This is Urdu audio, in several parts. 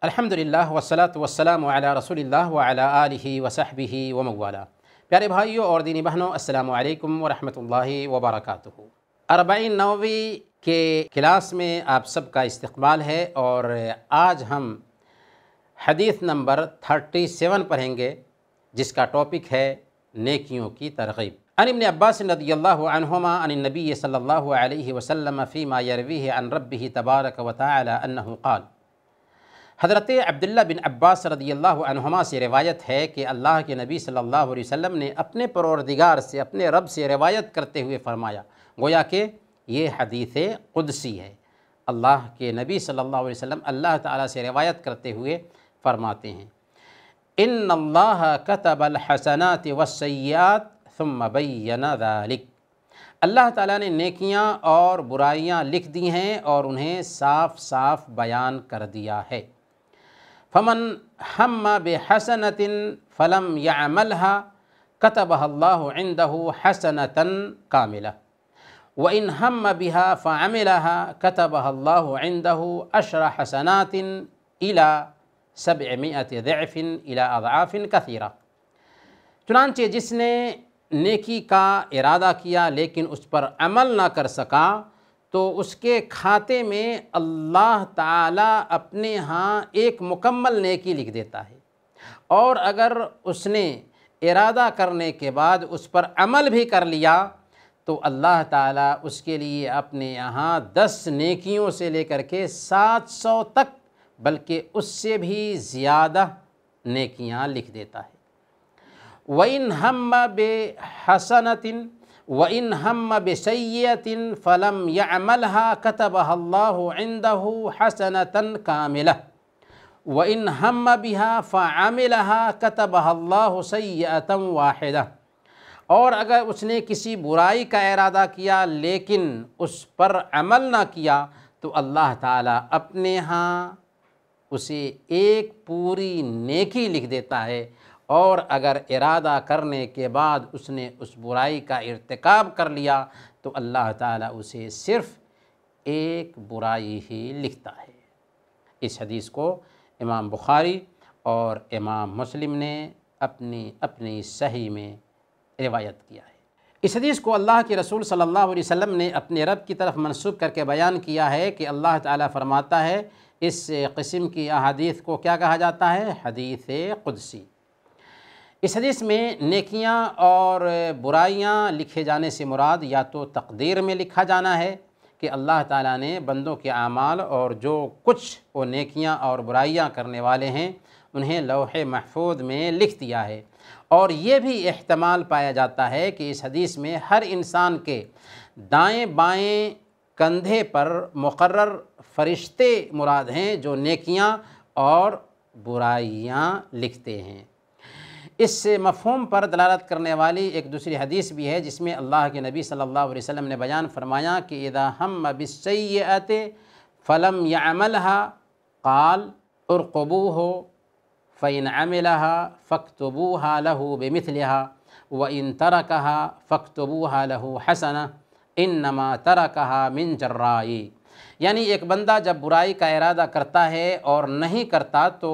الحمدللہ والصلاۃ والسلام علی رسول اللہ وعلی آلہ وصحبہ وموالا۔ پیارے بھائیوں اور دینی بہنوں، السلام علیکم ورحمۃ اللہ وبرکاتہ۔ 49ویں کے کلاس میں آپ سب کا استقبال ہے، اور آج ہم حدیث نمبر 37 پڑھیں گے، جس کا ٹاپک ہے نیکیوں کی ترغیب۔ عن ابن عباس رضی اللہ عنہما عن النبی صلی اللہ علیہ وسلم فیما یرویہ عن ربہ تبارک وتعالی انہ قال۔ حضرت عبداللہ بن عباس رضی اللہ عنہما سے روایت ہے کہ اللہ کے نبی صلی اللہ علیہ وسلم نے اپنے پروردگار سے، اپنے رب سے روایت کرتے ہوئے فرمایا، گویا کہ یہ حدیث قدسی ہے۔ اللہ کے نبی صلی اللہ علیہ وسلم اللہ تعالیٰ سے روایت کرتے ہوئے فرماتے ہیں، ان اللہ کتب الحسنات والسیئات ثم بین ذلک۔ اللہ تعالیٰ نے نیکیاں اور برائیاں لکھ دی ہیں اور انہیں صاف صاف بیان کر دیا ہے۔ فمن ہم بحسنۃ فلم يعملها كتبها اللہ عندہ حسنۃ کاملہ وإن ہم بها فعملها كتبها اللہ عندہ عشر حسنات إلى 700 ضعف إلى أضعاف كثيرة۔ چنانچہ جس نے نیکی کا ارادہ کیا لیکن اس پر عمل نہ کر سکا، تو اس کے کھاتے میں اللہ تعالیٰ اپنے ہاں ایک مکمل نیکی لکھ دیتا ہے، اور اگر اس نے ارادہ کرنے کے بعد اس پر عمل بھی کر لیا تو اللہ تعالیٰ اس کے لیے اپنے یہاں 10 نیکیوں سے لے کر کے 700 تک، بلکہ اس سے بھی زیادہ نیکیاں لکھ دیتا ہے۔ وَإِنْ هَمَّ بِحَسَنَةٍ وَإِنْ هَمَّ بِسَيِّئَةٍ فَلَمْ يَعْمَلْهَا كَتَبَهَا اللَّهُ عِنْدَهُ حَسَنَةً كَامِلَةً وَإِنْ هَمَّ بِهَا فَعَمِلَهَا كَتَبَهَا اللَّهُ سَيِّئَةً وَاحِدَةً۔ اور اگر اس نے کسی برائی کا ارادہ کیا لیکن اس پر عمل نہ کیا تو اللہ تعالیٰ اپنے ہاں اسے ایک پوری نیکی لکھ دیتا ہے، اور اگر ارادہ کرنے کے بعد اس نے اس برائی کا ارتکاب کر لیا تو اللہ تعالیٰ اسے صرف ایک برائی ہی لکھتا ہے۔ اس حدیث کو امام بخاری اور امام مسلم نے اپنی صحیح میں روایت کیا ہے۔ اس حدیث کو اللہ کے رسول صلی اللہ علیہ وسلم نے اپنے رب کی طرف منسوب کر کے بیان کیا ہے کہ اللہ تعالیٰ فرماتا ہے، اس قسم کی احادیث کو کیا کہا جاتا ہے؟ حدیث قدسی۔ اس حدیث میں نیکیاں اور برائیاں لکھے جانے سے مراد یا تو تقدیر میں لکھا جانا ہے کہ اللہ تعالیٰ نے بندوں کے اعمال اور جو کچھ وہ نیکیاں اور برائیاں کرنے والے ہیں انہیں لوح محفوظ میں لکھ دیا ہے، اور یہ بھی احتمال پایا جاتا ہے کہ اس حدیث میں ہر انسان کے دائیں بائیں کندھے پر مقرر فرشتے مراد ہیں جو نیکیاں اور برائیاں لکھتے ہیں۔ اس مفہوم پر دلالت کرنے والی ایک دوسری حدیث بھی ہے، جس میں اللہ کے نبی صلی اللہ علیہ وسلم نے بیان فرمایا کہ اذا ہم بالسیئۃ فلم يعملها قال ارقبوه فإن عملها فاكتبوها له بمثلها وإن تركها فاكتبوها له حسنة انما تركها من جرائی۔ یعنی ایک بندہ جب برائی کا ارادہ کرتا ہے اور نہیں کرتا تو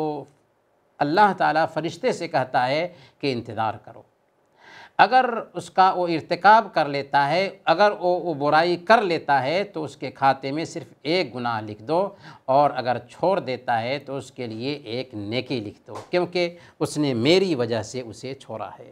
اللہ تعالیٰ فرشتے سے کہتا ہے کہ انتظار کرو، اگر اس کا وہ ارتکاب کر لیتا ہے، اگر وہ برائی کر لیتا ہے تو اس کے کھاتے میں صرف ایک گناہ لکھ دو، اور اگر چھوڑ دیتا ہے تو اس کے لیے ایک نیکی لکھ دو، کیونکہ اس نے میری وجہ سے اسے چھوڑا ہے۔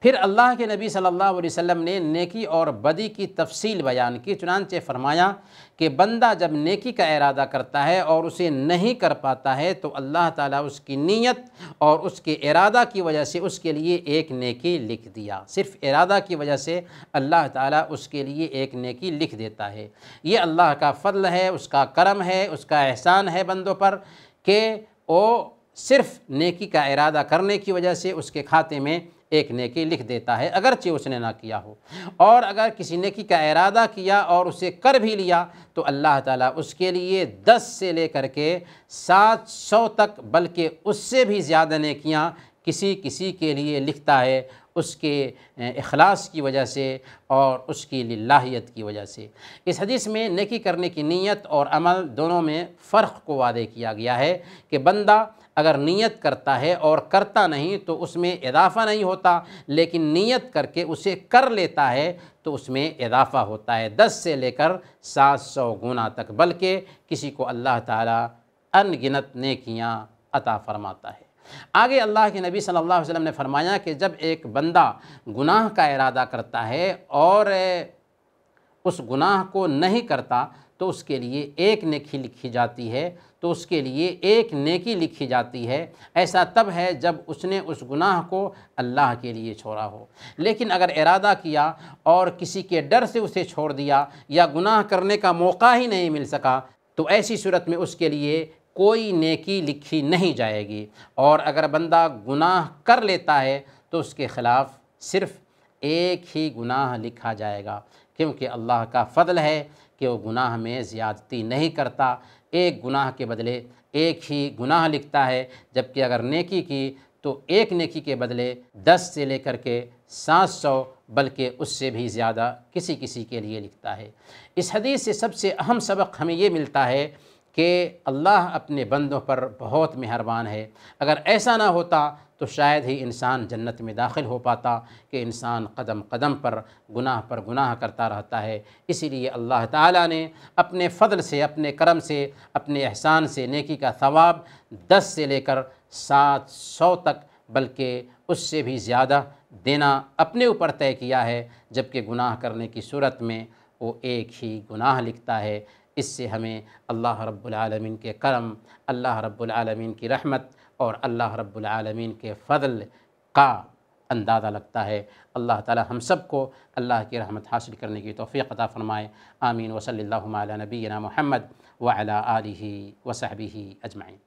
پھر اللہ کے نبی صلی اللہ علیہ وسلم نے نیکی اور بدی کی تفصیل بیان کی، چنانچہ فرمایا کہ بندہ جب نیکی کا ارادہ کرتا ہے اور اسے نہیں کر پاتا ہے تو اللہ تعالیٰ اس کی نیت اور اس کے ارادہ کی وجہ سے اس کے لیے ایک نیکی لکھ دیا، صرف ارادہ کی وجہ سے اللہ تعالیٰ اس کے لیے ایک نیکی لکھ دیتا ہے۔ یہ اللہ کا فضل ہے، اس کا کرم ہے، اس کا احسان ہے بندوں پر کہ وہ صرف نیکی کا ارادہ کرنے کی وجہ سے اس کے کھاتے میں ایک نیکی لکھ دیتا ہے، اگرچہ اس نے نہ کیا ہو، اور اگر کسی نیکی کا ارادہ کیا اور اسے کر بھی لیا تو اللہ تعالیٰ اس کے لیے 10 سے لے کر کے 700 تک، بلکہ اس سے بھی زیادہ نیکیاں کسی کے لیے لکھتا ہے، اس کے اخلاص کی وجہ سے اور اس کی للہیت کی وجہ سے۔ اس حدیث میں نیکی کرنے کی نیت اور عمل دونوں میں فرق کو واضح کیا گیا ہے کہ بندہ اگر نیت کرتا ہے اور کرتا نہیں تو اس میں اضافہ نہیں ہوتا، لیکن نیت کر کے اسے کر لیتا ہے تو اس میں اضافہ ہوتا ہے 10 سے لے کر 700 گنا تک، بلکہ کسی کو اللہ تعالیٰ ان گنت نیکیاں عطا فرماتا ہے۔ آگے اللہ کے نبی صلی اللہ علیہ وسلم نے فرمایا کہ جب ایک بندہ گناہ کا ارادہ کرتا ہے اور اس گناہ کو نہیں کرتا تو اس کے لیے ایک نیکی لکھی جاتی ہے، تو اس کے لیے ایک نیکی لکھی جاتی ہے۔ ایسا تب ہے جب اس نے اس گناہ کو اللہ کے لیے چھوڑا ہو، لیکن اگر ارادہ کیا اور کسی کے ڈر سے اسے چھوڑ دیا یا گناہ کرنے کا موقع ہی نہیں مل سکا تو ایسی صورت میں اس کے لیے کوئی نیکی لکھی نہیں جائے گی، اور اگر بندہ گناہ کر لیتا ہے تو اس کے خلاف صرف ایک ہی گناہ لکھا جائے گا، کیونکہ اللہ کا فضل ہے کہ وہ گناہ میں زیادتی نہیں کرتا، ایک گناہ کے بدلے ایک ہی گناہ لکھتا ہے، جبکہ اگر نیکی کی تو ایک نیکی کے بدلے 10 سے لے کر کے 700 بلکہ اس سے بھی زیادہ کسی کسی کے لیے لکھتا ہے۔ اس حدیث سے سب سے اہم سبق ہمیں یہ ملتا ہے کہ اللہ اپنے بندوں پر بہت مہربان ہے۔ اگر ایسا نہ ہوتا تو شاید ہی انسان جنت میں داخل ہو پاتا، کہ انسان قدم قدم پر گناہ کرتا رہتا ہے۔ اسی لیے اللہ تعالیٰ نے اپنے فضل سے، اپنے کرم سے، اپنے احسان سے نیکی کا ثواب 10 سے لے کر 700 تک بلکہ اس سے بھی زیادہ دینا اپنے اوپر طے کیا ہے، جبکہ گناہ کرنے کی صورت میں وہ ایک ہی گناہ لکھتا ہے۔ اس سے ہمیں اللہ رب العالمین کے کرم، اللہ رب العالمین کی رحمت اور اللہ رب العالمین کے فضل کا اندازہ لگتا ہے۔ اللہ تعالی ہم سب کو اللہ کی رحمت حاصل کرنے کی توفیق عطا فرمائے۔ آمین۔ وصلی اللہ علی نبینا محمد وعلی آلہ وصحبہ اجمعین۔